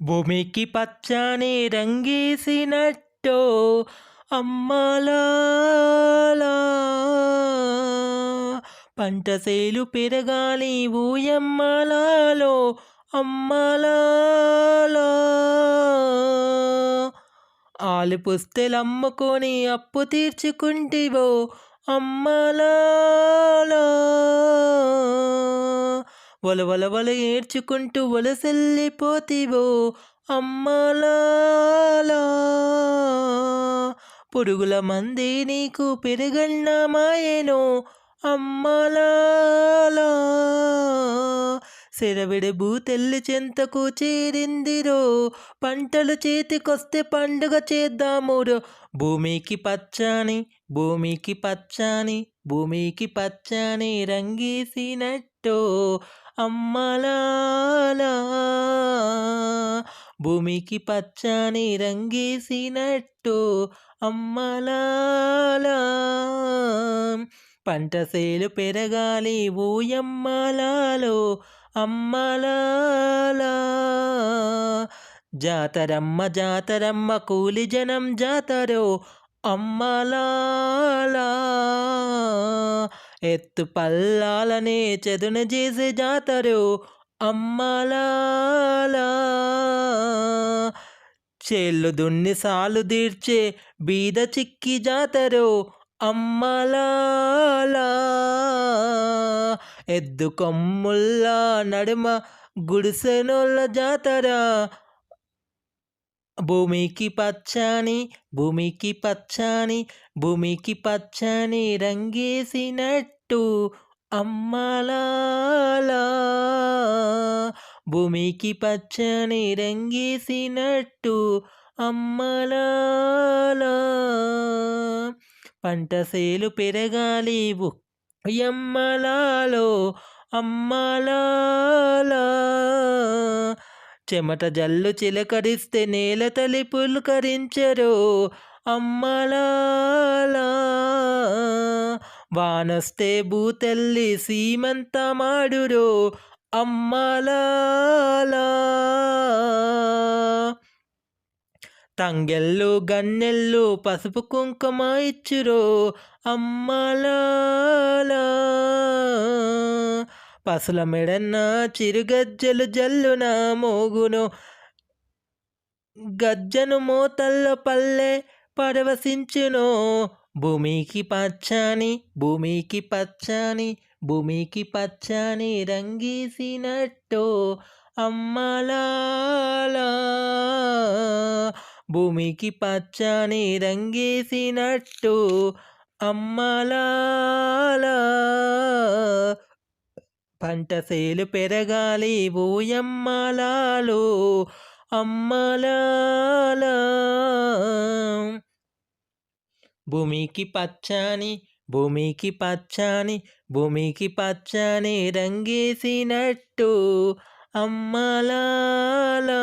భూమికి పచ్చని రంగేసినట్టో అమ్మలాలా పంటసేలు పెరగాలి ఊయమ్మలాలో అమ్మలాలా ఆలు పుస్తెలమ్ముకొని అప్పు తీర్చుకుంటివో అమ్మలాలా వల ఏడ్చుకుంటూ వలసెల్లిపోతివో అమ్మలాలా పురుగుల మంది నీకు పెరుగన్న మాయెనో అమ్మలాలా సెరవిడి భూతెల్లి చెంతకు చేరిందిరో పంటలు చేతికొస్తే పండుగ చేద్దామురో భూమికి పచ్చని భూమికి పచ్చని భూమికి పచ్చని రంగేసినట్టో అమ్మలాలా భూమికి పచ్చని రంగేసినట్టు అమ్మలాలా పంటసేలు పెరగాలి ఊయమ్మలాలో అమ్మలాలా జాతరమ్మ కూలి జనం జాతరో అమ్మలాలా ఎత్తు పల్లాలనే చదున చేసే జాతరో అమ్మలాలా చేళ్ళు దున్ని సాలు తీర్చే బీద చిక్కి జాతరో అమ్మలాలా ఎద్దు కొమ్ముల్లా నడుమ గుడిసెనోళ్ళ జాతర భూమికి పచ్చని భూమికి పచ్చని భూమికి పచ్చని రంగేసినట్టు అమ్మలాలా భూమికి పచ్చని రంగేసినట్టు అమ్మలాలా పంటసేలు పెరగాలి ఎమ్మలాలో అమ్మలాలా చెమట జల్లు చిలకరిస్తే నేల తలి పులకరించరో అమ్మలాలా వానొస్తే భూతల్లి సీమంత మాడురో అమ్మలాలా తంగెళ్ళు గన్నెళ్ళు పసుపు కుంకుమ ఇచ్చురో అమ్మలాలా పసుల మెడన్న చిరుగజ్జలు జల్లున మోగును గజ్జను మోతల్లో పల్లె పరవశించును భూమికి పచ్చని భూమికి పచ్చని భూమికి పచ్చని రంగేసినట్టు అమ్మలాలా భూమికి పచ్చని రంగేసినట్టు అమ్మలాలా పంటసేలు పెరగాలి ఊయమ్మలాలో అమ్మలాలా భూమికి పచ్చని భూమికి పచ్చని భూమికి పచ్చని రంగేసినట్టు అమ్మలాలా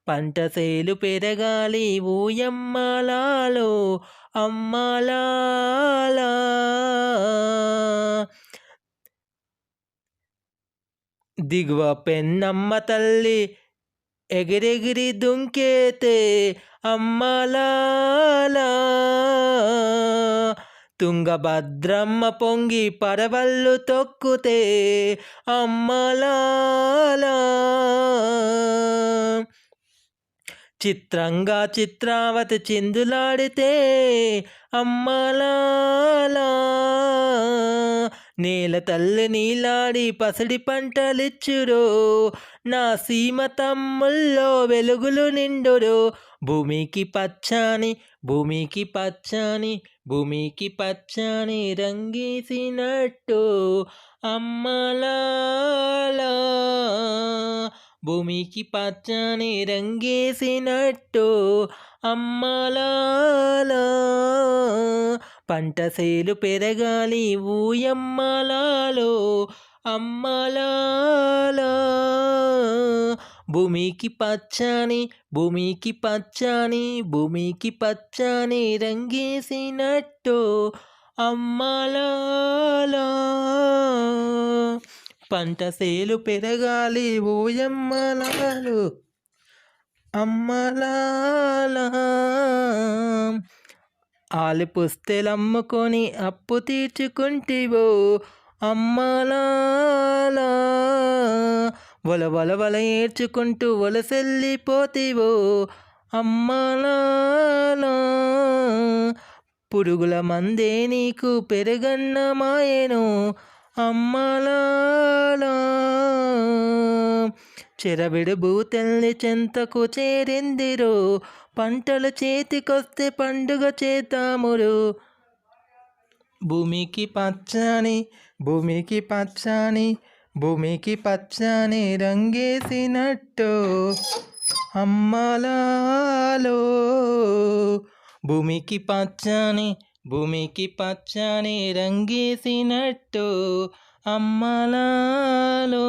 పంటసేలు పెరగాలి ఊయమ్మలాలో అమ్మలాలా దిగువ పెన్నమ్మ తల్లి ఎగిరెగిరి దుంకేతే అమ్మలాలా తుంగభద్రమ్మ పొంగి పరవళ్ళు తొక్కుతే అమ్మలాలా చిత్రంగా చిత్రావతి చిందులాడితే అమ్మలాలా నేల తల్లి నీలాడి పసిడి పంటలిచ్చురో నా సీమ తమ్ముల్లో వెలుగులు నిండురో భూమికి పచ్చని భూమికి పచ్చని భూమికి పచ్చని రంగేసినట్టు అమ్మలాలా భూమికి పచ్చని రంగేసినట్టు అమ్మలాలా పంటసేలు పెరగాలి ఊయమ్మలాలో అమ్మలాలా భూమికి పచ్చని భూమికి పచ్చని భూమికి పచ్చని రంగేసినట్టు అమ్మలాలా పంట సేలు పెరగాలి ఓయమ్మలాలు అమ్మలాలా ఆలు పుస్తెలమ్ముకొని అప్పు తీర్చుకుంటివో అమ్మలాలా వల వల వల ఏడ్చుకుంటూ వలసెళ్ళిపోతివో అమ్మలాలా పురుగుల మందే నీకు పెరగన్న మాయను అమ్మలాలా చెరవిడు భూతల్ని చెంతకు చేరిందిరో పంటలు చేతికొస్తే పండుగ చేతామురు భూమికి పచ్చని భూమికి పచ్చని భూమికి పచ్చని రంగేసినట్టు అమ్మలాలో భూమికి పచ్చని రంగేసినట్టు అమ్మలాలో